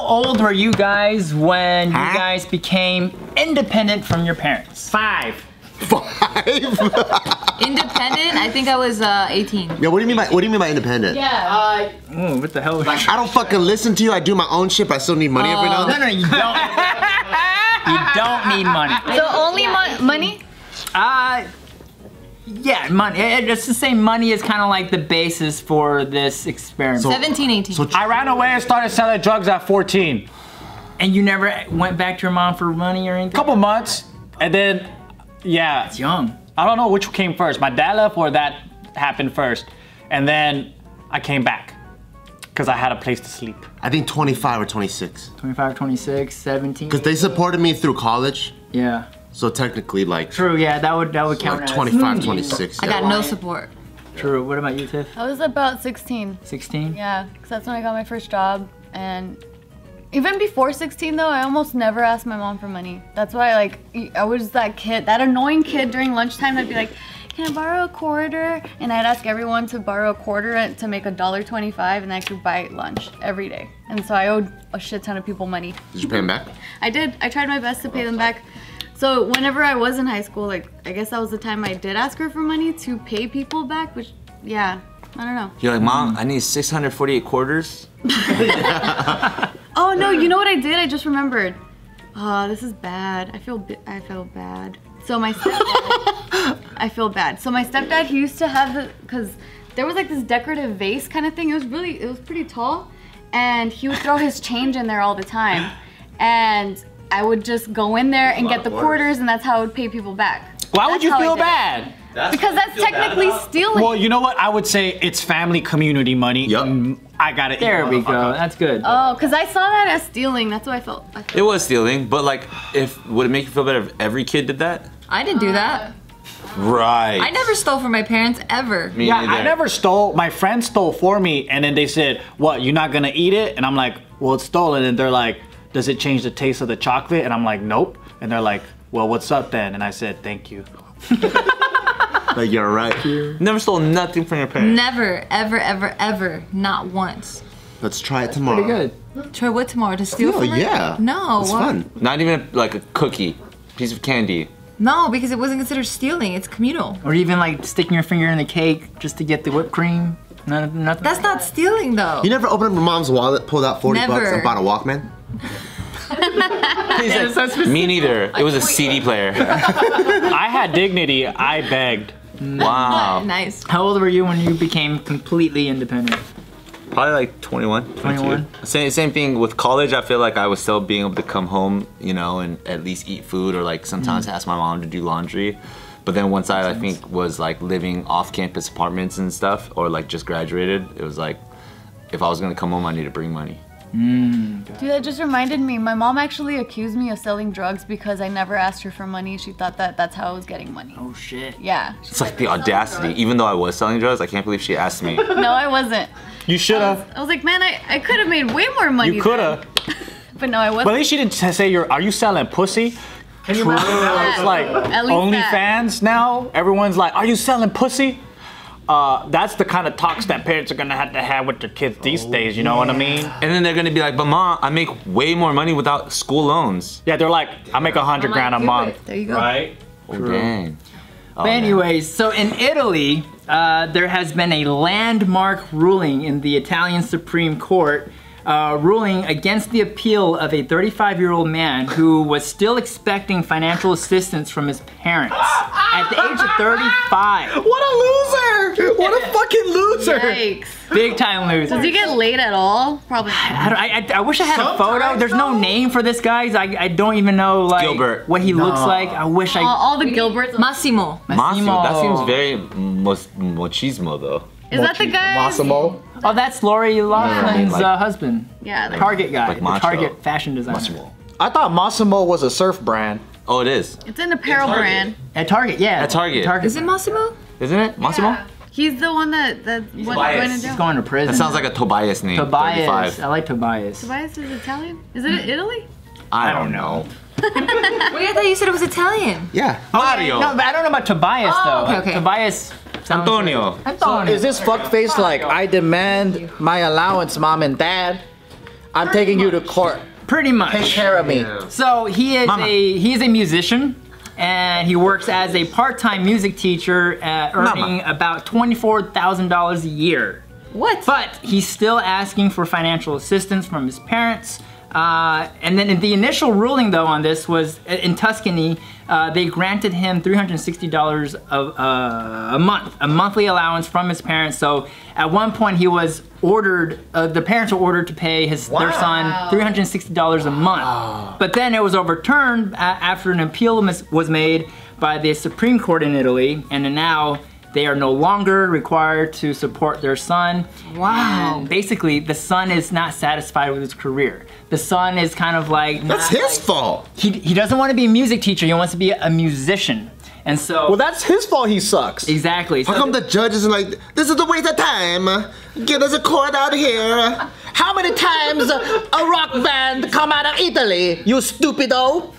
old were you guys when you guys became independent from your parents? 5. 5? Independent? I think I was 18. Yeah, what do you mean by independent? Yeah. What the hell? Like, I don't fucking listen to you. I do my own shit, but I still need money every now and then. No, you don't. You don't need money. So only money? Yeah, money. It's to say money is kind of like the basis for this experiment. 17, 18. So I ran away and started selling drugs at 14. And you never went back to your mom for money or anything? Couple months, and then, yeah. It's young. I don't know which came first. My dad left or that happened first. And then I came back because I had a place to sleep. I think 25 or 26. 25, 26, 17. Because they supported me through college. Yeah. So technically, like. True, yeah, that would count like as 25, 26. I got no support. True. What about you, Tiff? I was about 16. 16? Yeah, because that's when I got my first job. And even before 16 though, I almost never asked my mom for money. That's why, like, I was that kid, that annoying kid during lunchtime that'd be like, can I borrow a quarter? And I'd ask everyone to borrow a quarter to make $1.25 and I could buy lunch every day. And so I owed a shit ton of people money. Did you pay them back? I did. I tried my best to pay them back. So whenever I was in high school, like, I guess that was the time I did ask her for money to pay people back, which, yeah, I don't know. You're like, Mom, I need 648 quarters. Oh no, you know what I did? I just remembered. Oh, this is bad. I feel bad. So my stepdad, I feel bad. So my stepdad, he used to have because there was like this decorative vase kind of thing. It was pretty tall, and he would throw his change in there all the time. And I would just go in there and get the quarters, and that's how I would pay people back. Why would you feel bad? Because that's technically stealing. Well, you know what? I would say it's family community money. Yup. I got it. There we go. That's good. Oh, because I saw that as stealing. That's what I felt. It was stealing, but like, would it make you feel better if every kid did that? I didn't do that. Right. I never stole from my parents, ever. Me Yeah, neither. I never stole. My friends stole for me, and then they said, what, you're not gonna eat it? And I'm like, well, it's stolen. And they're like, does it change the taste of the chocolate? And I'm like, nope. And they're like, well, what's up then? And I said, thank you. Like, you're right. Never stole nothing from your parents. Never, ever, ever, ever. Not once. Let's try it tomorrow. Pretty good. Try what tomorrow? To steal from her? Yeah. No. It's fun. Not even like a cookie, piece of candy. No, because it wasn't considered stealing. It's communal. Or even like sticking your finger in the cake just to get the whipped cream. Nothing. That's not stealing though. You never opened up your mom's wallet, pulled out 40 Never. bucks, and bought a Walkman? He's like, me neither. It was a CD player. I had dignity. I begged. Wow. Nice. How old were you when you became completely independent? Probably like 21, 21? Same thing with college. I feel like I was still being able to come home, you know, and at least eat food or like sometimes ask my mom to do laundry. But then once I think was like living off campus apartments and stuff, or like just graduated, it was like, if I was gonna come home, I need to bring money. Dude, that just reminded me. My mom actually accused me of selling drugs because I never asked her for money. She thought that that's how I was getting money. Oh shit. Yeah. It's like the audacity. Even though I was selling drugs, I can't believe she asked me. No, I wasn't. You should have. I was like, man, I could have made way more money. You could have. But no, I wasn't. But at least she didn't say are you selling pussy? It's like At least OnlyFans now. Everyone's like, are you selling pussy? That's the kind of talks that parents are gonna have to have with their kids these days, you know what I mean? And then they're gonna be like, but Mom, I make way more money without school loans. Yeah, they're like, I make 100 grand a month. There you go. Right? Oh, dang. Oh, But anyways, so in Italy, there has been a landmark ruling in the Italian Supreme Court ruling against the appeal of a 35-year-old man who was still expecting financial assistance from his parents at the age of 35. What a loser! What a fucking loser! Yikes. Big time loser. Does he get laid at all? Probably. I wish I had a photo. There's no name for this guy. I don't even know like Gilbert. what he looks like. I wish I. All the Gilberts. Massimo. Massimo. That seems very machismo though. Is that the guy? Massimo? Oh, that's Lori Loughlin's like- husband. Yeah. Target guy. like the macho. Target fashion designer. Massimo. I thought Massimo was a surf brand. Oh, it is. It's an apparel brand. At Target, yeah. At Target. Is it Massimo? Isn't it? Massimo? He's the one that went going to He's jail. going to prison. That sounds like a Tobias name. Tobias. 35. I like Tobias. Tobias is Italian? Is it Italy? I don't know. Wait, I thought you said it was Italian. Yeah. Mario. No, but I don't know about Tobias though. okay. Tobias. Antonio. Is this fuckface like, I demand my allowance, mom and dad? I'm taking you to court. Pretty much. Take care of me. So he is a musician, and he works as a part-time music teacher, earning about $24,000 a year. What? But he's still asking for financial assistance from his parents. And then the initial ruling, though, on this was in Tuscany. They granted him $360 a month, a monthly allowance from his parents. So at one point, he was ordered. The parents were ordered to pay their son $360 a month. But then it was overturned after an appeal was made by the Supreme Court in Italy, and now they are no longer required to support their son. Wow. And basically, the son is not satisfied with his career. The son is kind of like... That's his fault. He doesn't want to be a music teacher, he wants to be a musician. And so... Well, that's his fault he sucks. Exactly. How come the judge isn't like, this is a waste of time? Get us a court out here. How many times a rock band come out of Italy, you stupido?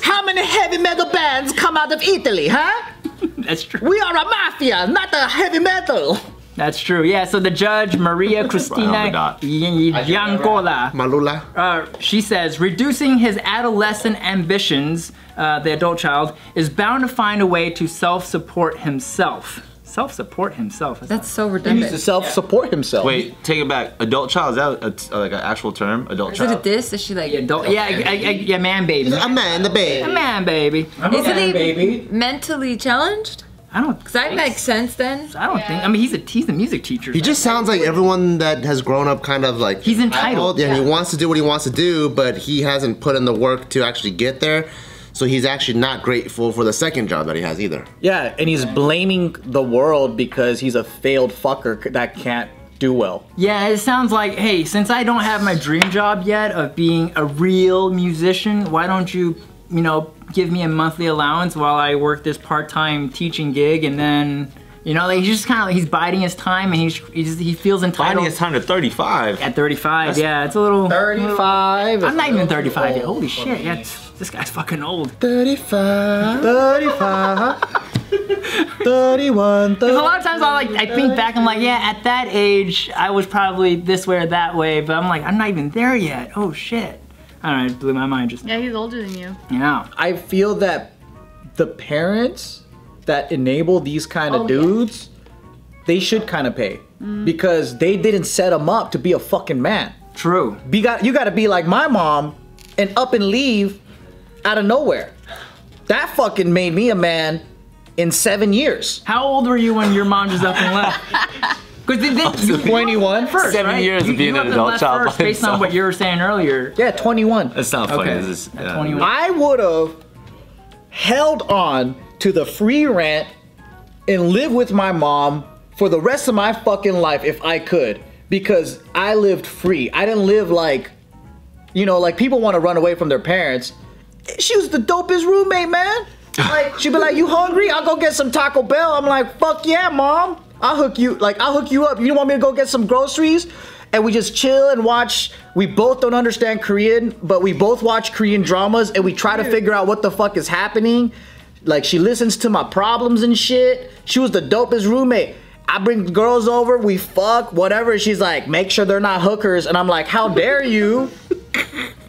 How many heavy metal bands come out of Italy, huh? That's true. We are a mafia, not a heavy metal. That's true, yeah. So the judge, Maria Cristina Giancola, Malula. she says, reducing his adolescent ambitions, the adult child, is bound to find a way to self-support himself. Self-support himself. That's so He needs redundant. to self-support himself. Wait, take it back. Adult child, is that like an actual term? Adult Is it a child? diss? Is she like... Adult, yeah, man, baby. A man, the babe. A man, baby. Isn't he mentally challenged? I don't. Because that makes sense then. I don't think. I mean, he's a music teacher. He just sounds like everyone that has grown up kind of like... He's entitled. Yeah, he wants to do what he wants to do, but he hasn't put in the work to actually get there. So he's actually not grateful for the second job that he has either. Yeah, and he's blaming the world because he's a failed fucker that can't do well. Yeah, it sounds like, hey, since I don't have my dream job yet of being a real musician, why don't you, give me a monthly allowance while I work this part-time teaching gig, and then, like he's just kind of, he's biding his time, and he feels entitled. Biding his time to 35. At 35, yeah, it's a little... 35. I'm not even 35 yet. Holy shit, yeah, this guy's fucking old. 35. 35. 31. Because a lot of times I think back, I'm like, yeah, at that age, I was probably this way or that way, but I'm like, I'm not even there yet. Oh shit. I don't know, it blew my mind just now. Yeah, he's older than you. Yeah. I feel that the parents that enable these kind of dudes, they should kind of pay. Because they didn't set him up to be a fucking man. True. You gotta be like my mom and up and leave out of nowhere. That fucking made me a man in 7 years. How old were you when your mom just up and left? Because you 21 first, 7 right? years of being you an up and adult left child first by based on himself. what you were saying earlier. Yeah, 21. That's not funny. Okay. This is, At 21. I would have held on to the free rent and live with my mom for the rest of my fucking life if I could, because I lived free. I didn't live like, like people want to run away from their parents. She was the dopest roommate, man. Like, she'd be like, you hungry? I'll go get some Taco Bell. I'm like, fuck yeah, mom. I'll hook you up. You want me to go get some groceries? And we just chill and watch. We both don't understand Korean, but we both watch Korean dramas and we try to figure out what the fuck is happening. Like, she listens to my problems and shit. She was the dopest roommate. I bring girls over, we fuck, whatever. She's like, make sure they're not hookers. And I'm like, how dare you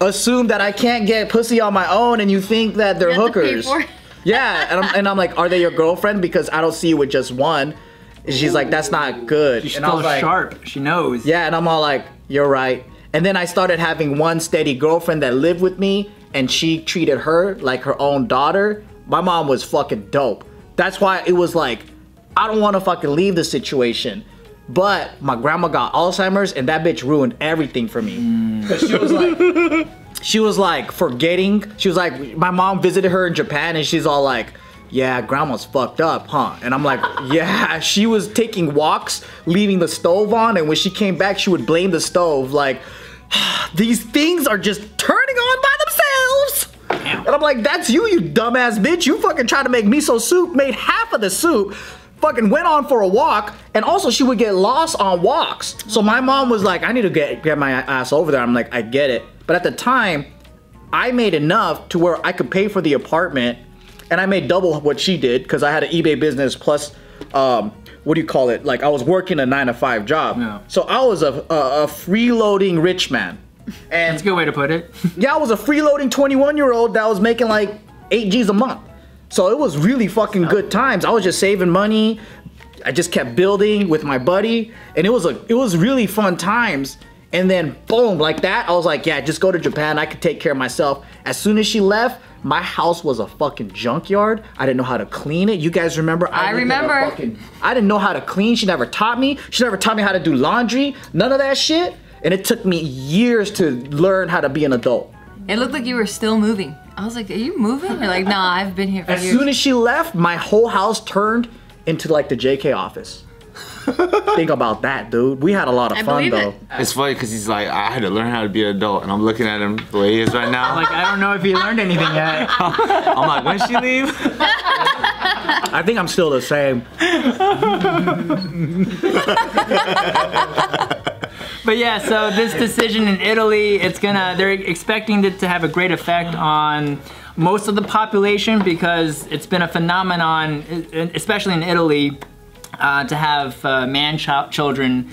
assume that I can't get pussy on my own and you think that they're You have to pay hookers? for it. Yeah, and I'm like, are they your girlfriend? Because I don't see you with just one. And she's like, that's not good. She's and I still was like, sharp. She knows. yeah, and I'm all like, you're right. And then I started having one steady girlfriend that lived with me, and she treated her like her own daughter. My mom was fucking dope. That's why it was like, I don't want to fucking leave the situation. But my grandma got Alzheimer's, and that bitch ruined everything for me. Because she was like forgetting. She was like, my mom visited her in Japan, and she's all like, yeah, grandma's fucked up, huh? And I'm like, yeah, she was taking walks, leaving the stove on, and when she came back, she would blame the stove, like, these things are just turning on by themselves. Damn. And I'm like, that's you dumbass bitch. You fucking tried to make miso soup, made half of the soup, fucking went on for a walk, and also she would get lost on walks. So my mom was like, I need to get my ass over there. I'm like, I get it. But at the time, I made enough to where I could pay for the apartment, and I made double what she did because I had an eBay business plus, what do you call it? Like, I was working a 9-to-5 job. Yeah. So I was a freeloading rich man. And That's a good way to put it. yeah, I was a freeloading 21-year-old that was making like 8 G's a month. So it was really fucking good times. I was just saving money. I just kept building with my buddy, and it was really fun times. And then boom, like that, I was like, yeah, just go to Japan. I could take care of myself. As soon as she left, my house was a fucking junkyard. I didn't know how to clean it. You guys remember? I remember. I didn't know how to clean. She never taught me. She never taught me how to do laundry. None of that shit. And it took me years to learn how to be an adult. It looked like you were still moving. I was like, are you moving? You're like, nah, I've been here for As years. soon as she left, my whole house turned into like the JK office. Think about that, dude. We had a lot of fun believe though. it. It's funny because he's like, I had to learn how to be an adult, and I'm looking at him the way he is right now. Like, I don't know if he learned anything yet. I'm like, when she leave? I think I'm still the same. But yeah, so this decision in Italy, they're expecting it to have a great effect on most of the population because it's been a phenomenon, especially in Italy, to have children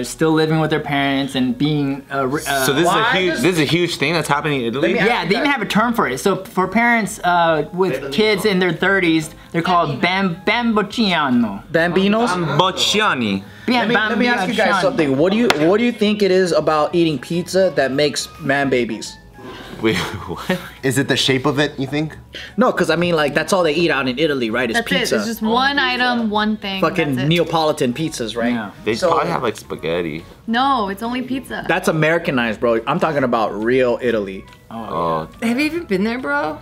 still living with their parents and being. So this is a huge thing that's happening in Italy. Yeah, they even have a term for it. So for parents with kids in their 30s, they're called bambocciano. Bambinos? Bocciani. Let me ask you guys something. What do you think it is about eating pizza that makes man babies? Wait, what? Is it the shape of it, you think? No, because I mean, like, that's all they eat out in Italy, right? Is That's pizza. it. It's just one item, one thing. Fucking that's it. Neapolitan pizzas, right? Yeah. They So- probably have like spaghetti. No, it's only pizza. That's Americanized, bro. I'm talking about real Italy. Oh, Have you even been there, bro?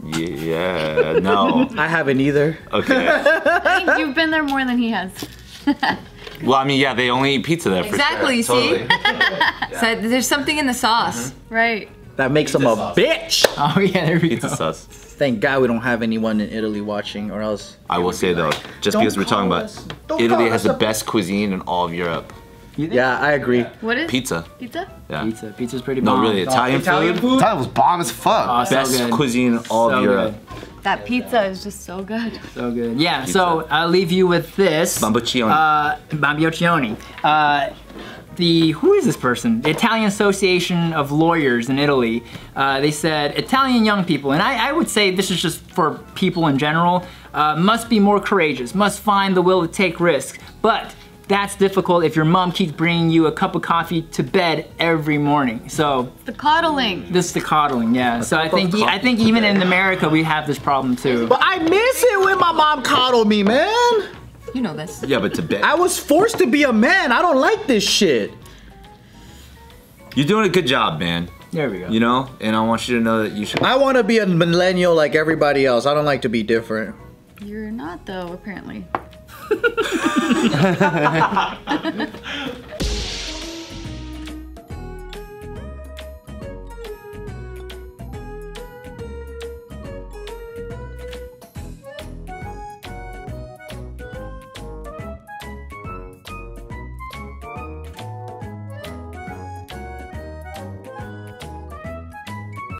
yeah, no. I haven't either. Okay. I think you've been there more than he has. Well, I mean, yeah, they only eat pizza there for Exactly, sure. see? Totally. So there's something in the sauce. Right. That makes them a bitch. Oh yeah, there we Pizza go. sauce. Thank God we don't have anyone in Italy watching, or else. I will say though, just Don't because we're talking call about us- don't Italy call has us the a- best cuisine in all of Europe. Yeah, I agree. What is Pizza. Pizza? Yeah. Pizza's pretty No, bomb. really, Italian food. That was bomb as fuck. Oh, so Best good. cuisine in all So of Europe. That pizza is just so good. So good. Yeah, so I'll leave you with this. Bamboccioni. Bamboccioni. Who is this person? The Italian Association of Lawyers in Italy. They said Italian young people, and I would say this is just for people in general, must be more courageous, must find the will to take risks. But that's difficult if your mom keeps bringing you a cup of coffee to bed every morning. So The coddling. this is the coddling, yeah. So I think even in America we have this problem too. But I miss it when my mom coddled me, man. You know this. Yeah, but to bed. I was forced to be a man. I don't like this shit. You're doing a good job, man. There we go. You know, and I want you to know that you should. I want to be a millennial like everybody else. I don't like to be different. You're not though, apparently.